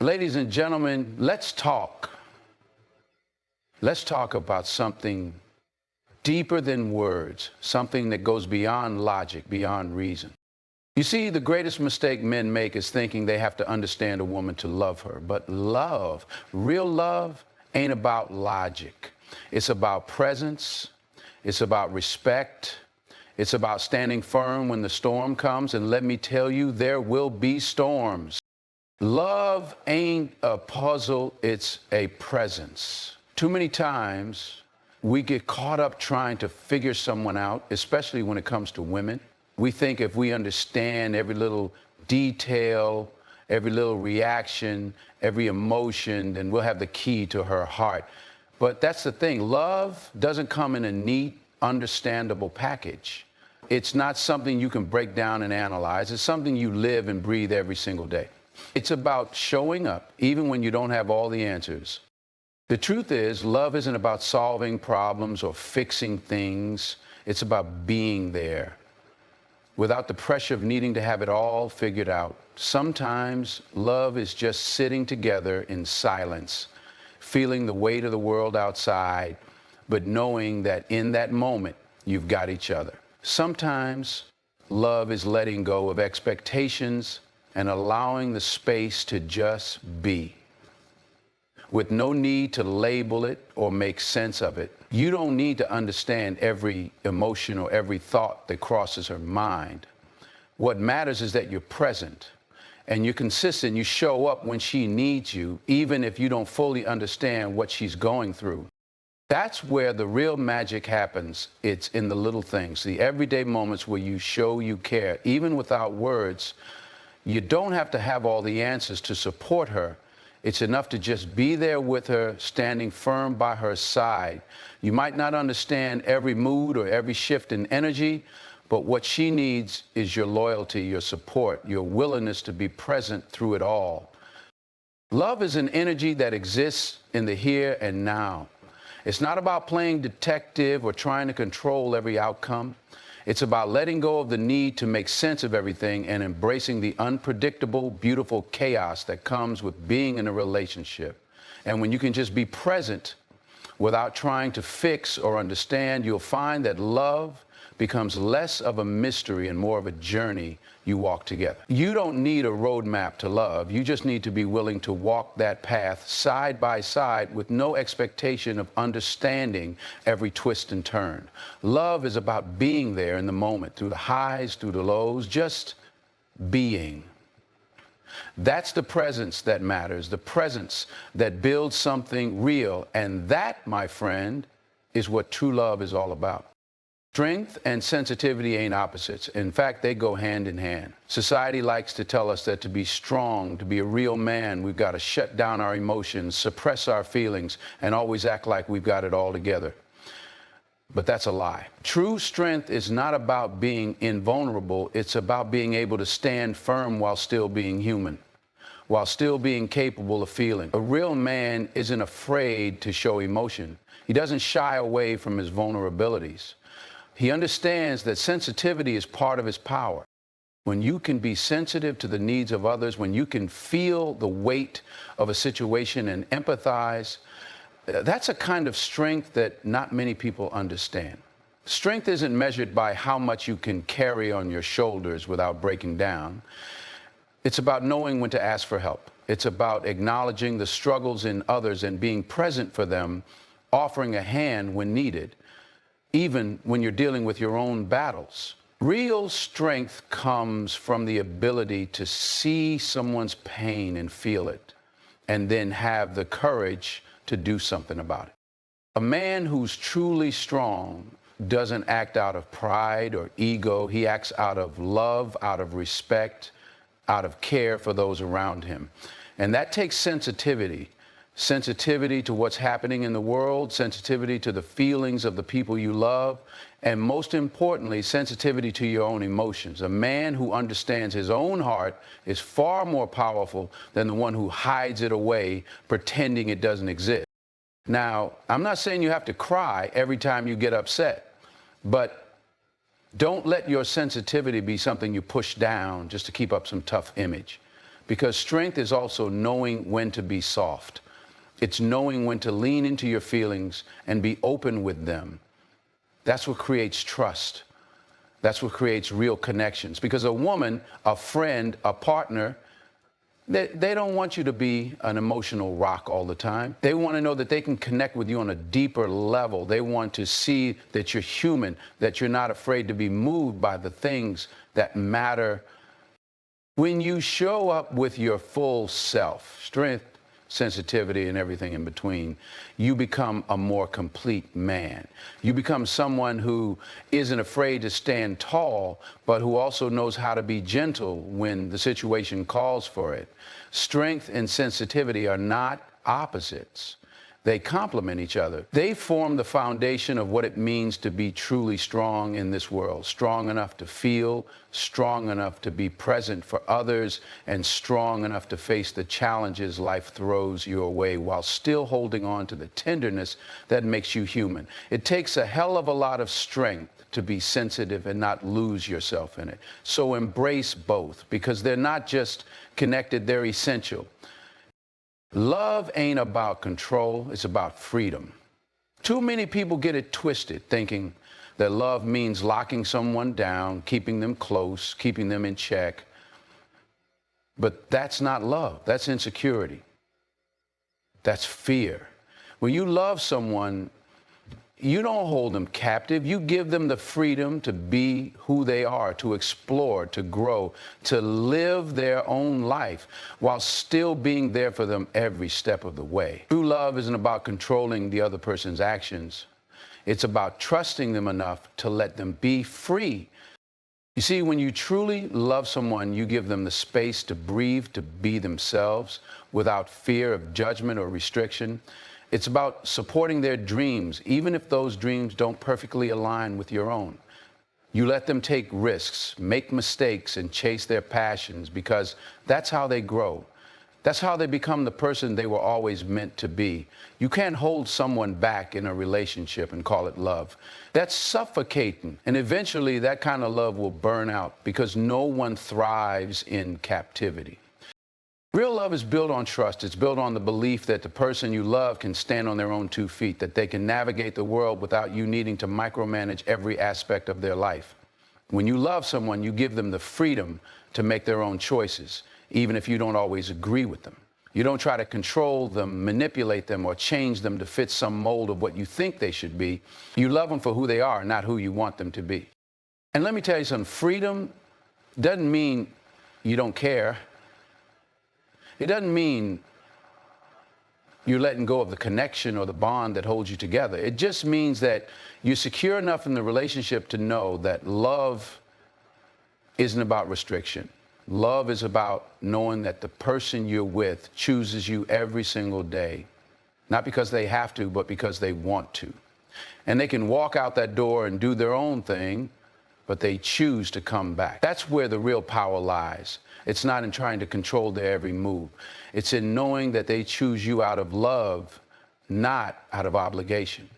Ladies and gentlemen, let's talk. Let's talk about something deeper than words, something that goes beyond logic, beyond reason. You see, the greatest mistake men make is thinking they have to understand a woman to love her. But love, real love, ain't about logic. It's about presence. It's about respect. It's about standing firm when the storm comes. And let me tell you, there will be storms. Love ain't a puzzle, it's a presence. Too many times we get caught up trying to figure someone out, especially when it comes to women. We think if we understand every little detail, every little reaction, every emotion, then we'll have the key to her heart. But that's the thing. Love doesn't come in a neat, understandable package. It's not something you can break down and analyze. It's something you live and breathe every single day. It's about showing up, even when you don't have all the answers. The truth is, love isn't about solving problems or fixing things. It's about being there without the pressure of needing to have it all figured out. Sometimes love is just sitting together in silence, feeling the weight of the world outside, but knowing that in that moment, you've got each other. Sometimes love is letting go of expectations and allowing the space to just be, with no need to label it or make sense of it. You don't need to understand every emotion or every thought that crosses her mind. What matters is that you're present and you're consistent. You show up when she needs you, even if you don't fully understand what she's going through. That's where the real magic happens. It's in the little things, the everyday moments where you show you care, even without words. You don't have to have all the answers to support her. It's enough to just be there with her, standing firm by her side. You might not understand every mood or every shift in energy, but what she needs is your loyalty, your support, your willingness to be present through it all. Love is an energy that exists in the here and now. It's not about playing detective or trying to control every outcome. It's about letting go of the need to make sense of everything and embracing the unpredictable, beautiful chaos that comes with being in a relationship. And when you can just be present without trying to fix or understand, you'll find that love becomes less of a mystery and more of a journey you walk together. You don't need a roadmap to love. You just need to be willing to walk that path side by side with no expectation of understanding every twist and turn. Love is about being there in the moment, through the highs, through the lows, just being. That's the presence that matters, the presence that builds something real. And that, my friend, is what true love is all about. Strength and sensitivity ain't opposites. In fact, they go hand in hand. Society likes to tell us that to be strong, to be a real man, we've got to shut down our emotions, suppress our feelings, and always act like we've got it all together. But that's a lie. True strength is not about being invulnerable. It's about being able to stand firm while still being human, while still being capable of feeling. A real man isn't afraid to show emotion. He doesn't shy away from his vulnerabilities. He understands that sensitivity is part of his power. When you can be sensitive to the needs of others, when you can feel the weight of a situation and empathize, that's a kind of strength that not many people understand. Strength isn't measured by how much you can carry on your shoulders without breaking down. It's about knowing when to ask for help. It's about acknowledging the struggles in others and being present for them, offering a hand when needed, even when you're dealing with your own battles. Real strength comes from the ability to see someone's pain and feel it, and then have the courage to do something about it. A man who's truly strong doesn't act out of pride or ego. He acts out of love, out of respect, out of care for those around him. And that takes sensitivity. Sensitivity to what's happening in the world, sensitivity to the feelings of the people you love, and most importantly, sensitivity to your own emotions. A man who understands his own heart is far more powerful than the one who hides it away, pretending it doesn't exist. Now, I'm not saying you have to cry every time you get upset, but don't let your sensitivity be something you push down just to keep up some tough image. because strength is also knowing when to be soft. It's knowing when to lean into your feelings and be open with them. That's what creates trust. That's what creates real connections. Because a woman, a friend, a partner, they don't want you to be an emotional rock all the time. They want to know that they can connect with you on a deeper level. They want to see that you're human, that you're not afraid to be moved by the things that matter. When you show up with your full self, strength, sensitivity, and everything in between, you become a more complete man. You become someone who isn't afraid to stand tall, but who also knows how to be gentle when the situation calls for it. Strength and sensitivity are not opposites. They complement each other. They form the foundation of what it means to be truly strong in this world. Strong enough to feel, strong enough to be present for others, and strong enough to face the challenges life throws your way while still holding on to the tenderness that makes you human. It takes a hell of a lot of strength to be sensitive and not lose yourself in it. So embrace both, because they're not just connected, they're essential. Love ain't about control, it's about freedom. Too many people get it twisted, thinking that love means locking someone down, keeping them close, keeping them in check. But that's not love, that's insecurity. That's fear. When you love someone, you don't hold them captive. You give them the freedom to be who they are, to explore, to grow, to live their own life while still being there for them every step of the way. True love isn't about controlling the other person's actions. It's about trusting them enough to let them be free. You see, when you truly love someone, you give them the space to breathe, to be themselves without fear of judgment or restriction. It's about supporting their dreams, even if those dreams don't perfectly align with your own. You let them take risks, make mistakes, and chase their passions, because that's how they grow. That's how they become the person they were always meant to be. You can't hold someone back in a relationship and call it love. That's suffocating. And eventually that kind of love will burn out, because no one thrives in captivity. Real love is built on trust. It's built on the belief that the person you love can stand on their own 2 feet, that they can navigate the world without you needing to micromanage every aspect of their life. When you love someone, you give them the freedom to make their own choices, even if you don't always agree with them. You don't try to control them, manipulate them, or change them to fit some mold of what you think they should be. You love them for who they are, not who you want them to be. And let me tell you something, freedom doesn't mean you don't care. It doesn't mean you're letting go of the connection or the bond that holds you together. It just means that you're secure enough in the relationship to know that love isn't about restriction. Love is about knowing that the person you're with chooses you every single day, not because they have to, but because they want to. And they can walk out that door and do their own thing, but they choose to come back. That's where the real power lies. It's not in trying to control their every move. It's in knowing that they choose you out of love, not out of obligation.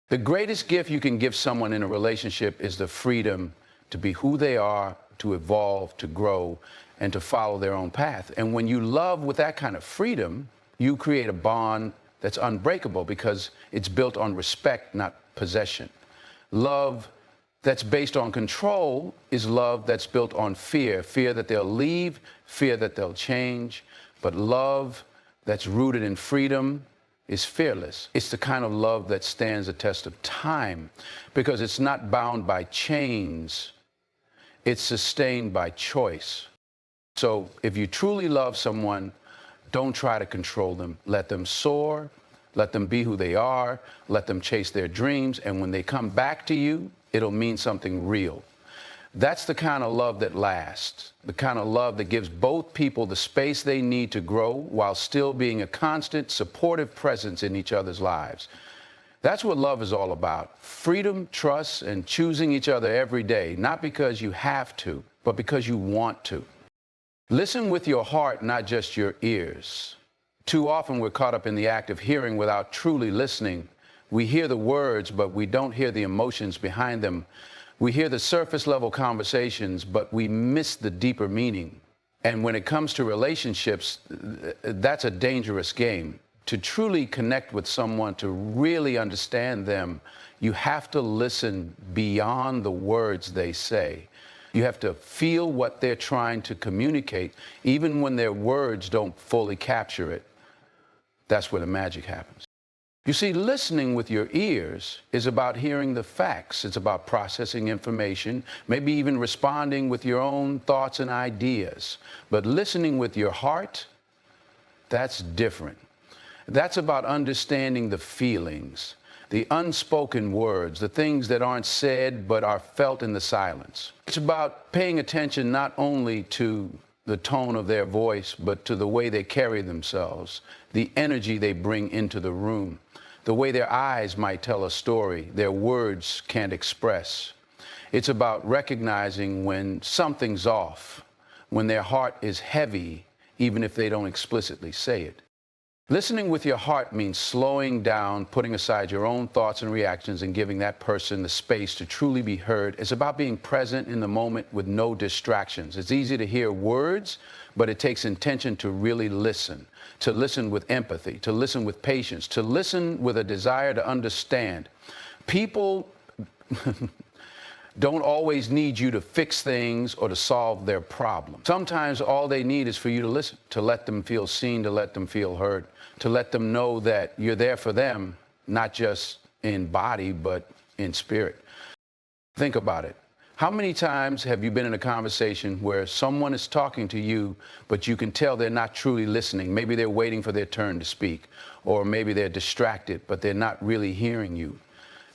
The greatest gift you can give someone in a relationship is the freedom to be who they are, to evolve, to grow, and to follow their own path. And when you love with that kind of freedom, you create a bond that's unbreakable, because it's built on respect, not possession. Love that's based on control is love that's built on fear. Fear that they'll leave, fear that they'll change. But love that's rooted in freedom is fearless. It's the kind of love that stands the test of time, because it's not bound by chains. It's sustained by choice. So if you truly love someone, don't try to control them. Let them soar. Let them be who they are. Let them chase their dreams. And when they come back to you, it'll mean something real. That's the kind of love that lasts, the kind of love that gives both people the space they need to grow while still being a constant, supportive presence in each other's lives. That's what love is all about. Freedom, trust, and choosing each other every day, not because you have to, but because you want to. Listen with your heart, not just your ears. Too often we're caught up in the act of hearing without truly listening. We hear the words, but we don't hear the emotions behind them. We hear the surface level conversations, but we miss the deeper meaning. And when it comes to relationships, that's a dangerous game. To truly connect with someone, to really understand them, you have to listen beyond the words they say. You have to feel what they're trying to communicate, even when their words don't fully capture it. That's where the magic happens. You see, listening with your ears is about hearing the facts. It's about processing information, maybe even responding with your own thoughts and ideas. But listening with your heart, that's different. That's about understanding the feelings, the unspoken words, the things that aren't said but are felt in the silence. It's about paying attention not only to the tone of their voice, but to the way they carry themselves, the energy they bring into the room, the way their eyes might tell a story their words can't express. It's about recognizing when something's off, when their heart is heavy, even if they don't explicitly say it. Listening with your heart means slowing down, putting aside your own thoughts and reactions, and giving that person the space to truly be heard. It's about being present in the moment with no distractions. It's easy to hear words, but it takes intention to really listen, to listen with empathy, to listen with patience, to listen with a desire to understand. People don't always need you to fix things or to solve their problems. Sometimes all they need is for you to listen, to let them feel seen, to let them feel heard, to let them know that you're there for them, not just in body, but in spirit. Think about it. How many times have you been in a conversation where someone is talking to you, but you can tell they're not truly listening? Maybe they're waiting for their turn to speak, or maybe they're distracted, but they're not really hearing you.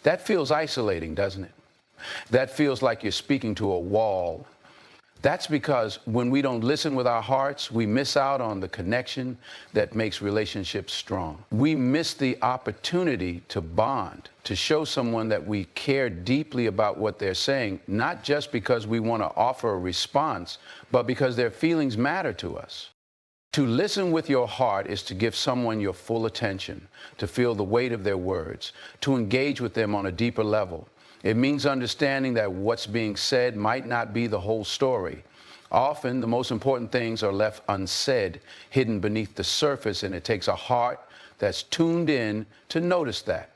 That feels isolating, doesn't it? That feels like you're speaking to a wall. That's because when we don't listen with our hearts, we miss out on the connection that makes relationships strong. We miss the opportunity to bond, to show someone that we care deeply about what they're saying, not just because we want to offer a response, but because their feelings matter to us. To listen with your heart is to give someone your full attention, to feel the weight of their words, to engage with them on a deeper level. It means understanding that what's being said might not be the whole story. Often, the most important things are left unsaid, hidden beneath the surface, and it takes a heart that's tuned in to notice that.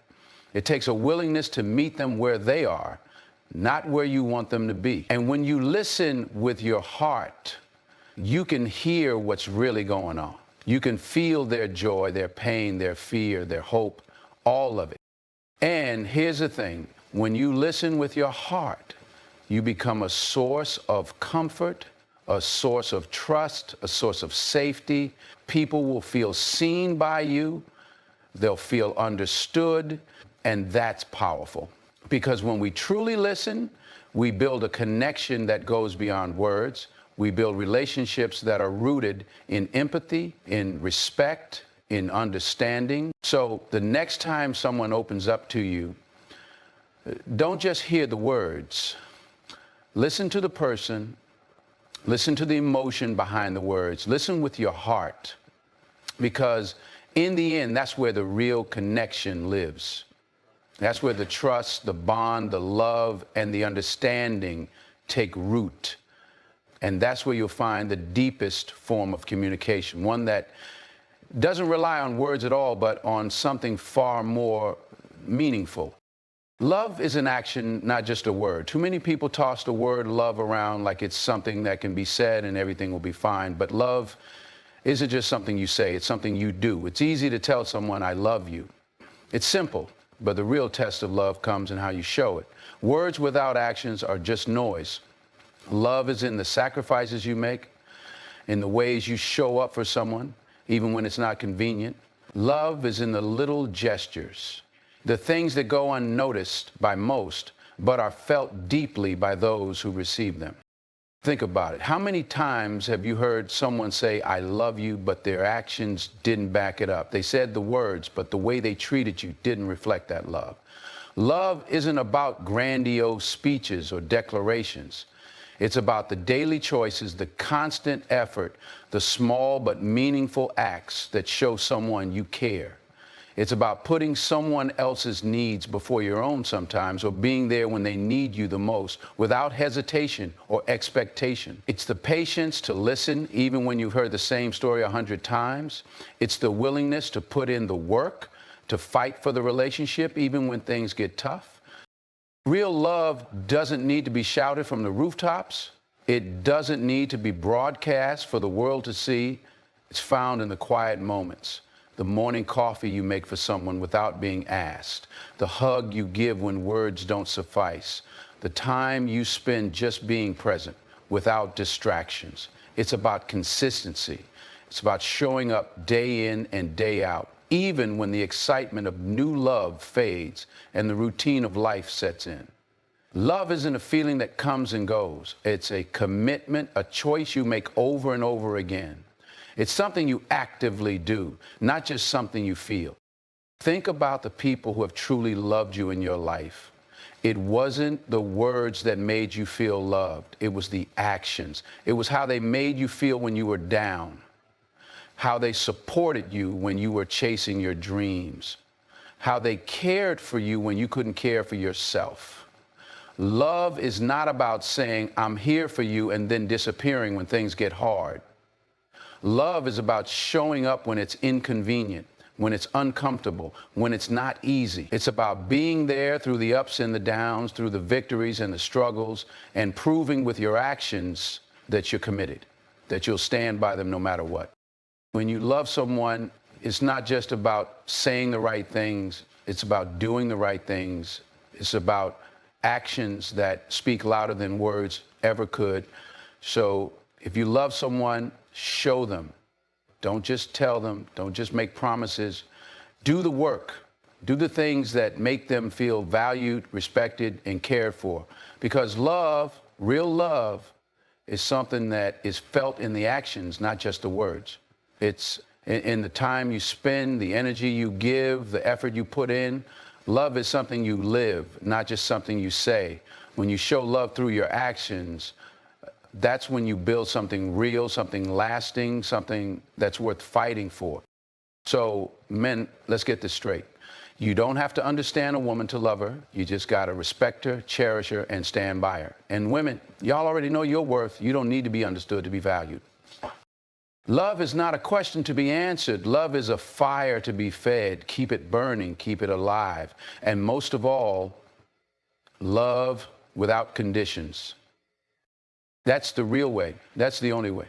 It takes a willingness to meet them where they are, not where you want them to be. And when you listen with your heart, you can hear what's really going on. You can feel their joy, their pain, their fear, their hope, all of it. And here's the thing. When you listen with your heart, you become a source of comfort, a source of trust, a source of safety. People will feel seen by you. They'll feel understood. And that's powerful. Because when we truly listen, we build a connection that goes beyond words. We build relationships that are rooted in empathy, in respect, in understanding. So the next time someone opens up to you, don't just hear the words. Listen to the person. Listen to the emotion behind the words. Listen with your heart. Because in the end, that's where the real connection lives. That's where the trust, the bond, the love, and the understanding take root. And that's where you'll find the deepest form of communication, one that doesn't rely on words at all, but on something far more meaningful. Love is an action, not just a word. Too many people toss the word love around like it's something that can be said and everything will be fine. But love isn't just something you say, it's something you do. It's easy to tell someone, I love you. It's simple, but the real test of love comes in how you show it. Words without actions are just noise. Love is in the sacrifices you make, in the ways you show up for someone, even when it's not convenient. Love is in the little gestures, the things that go unnoticed by most, but are felt deeply by those who receive them. Think about it. How many times have you heard someone say, I love you, but their actions didn't back it up? They said the words, but the way they treated you didn't reflect that love. Love isn't about grandiose speeches or declarations. It's about the daily choices, the constant effort, the small but meaningful acts that show someone you care. It's about putting someone else's needs before your own sometimes, or being there when they need you the most without hesitation or expectation. It's the patience to listen even when you've heard the same story 100 times. It's the willingness to put in the work, to fight for the relationship even when things get tough. Real love doesn't need to be shouted from the rooftops. It doesn't need to be broadcast for the world to see. It's found in the quiet moments. The morning coffee you make for someone without being asked. The hug you give when words don't suffice. The time you spend just being present without distractions. It's about consistency. It's about showing up day in and day out, even when the excitement of new love fades and the routine of life sets in. Love isn't a feeling that comes and goes. It's a commitment, a choice you make over and over again. It's something you actively do, not just something you feel. Think about the people who have truly loved you in your life. It wasn't the words that made you feel loved. It was the actions. It was how they made you feel when you were down, how they supported you when you were chasing your dreams, how they cared for you when you couldn't care for yourself. Love is not about saying, I'm here for you, and then disappearing when things get hard. Love is about showing up when it's inconvenient, when it's uncomfortable, when it's not easy. It's about being there through the ups and the downs, through the victories and the struggles, and proving with your actions that you're committed, that you'll stand by them no matter what. When you love someone, it's not just about saying the right things. It's about doing the right things. It's about actions that speak louder than words ever could. So if you love someone, show them. Don't just tell them. Don't just make promises. Do the work. Do the things that make them feel valued, respected, and cared for. Because love, real love, is something that is felt in the actions, not just the words. It's in the time you spend, the energy you give, the effort you put in. Love is something you live, not just something you say. When you show love through your actions, that's when you build something real, something lasting, something that's worth fighting for. So, men, let's get this straight. You don't have to understand a woman to love her. You just got to respect her, cherish her, and stand by her. And women, y'all already know your worth. You don't need to be understood to be valued. Love is not a question to be answered. Love is a fire to be fed. Keep it burning, keep it alive. And most of all, love without conditions. That's the real way. That's the only way.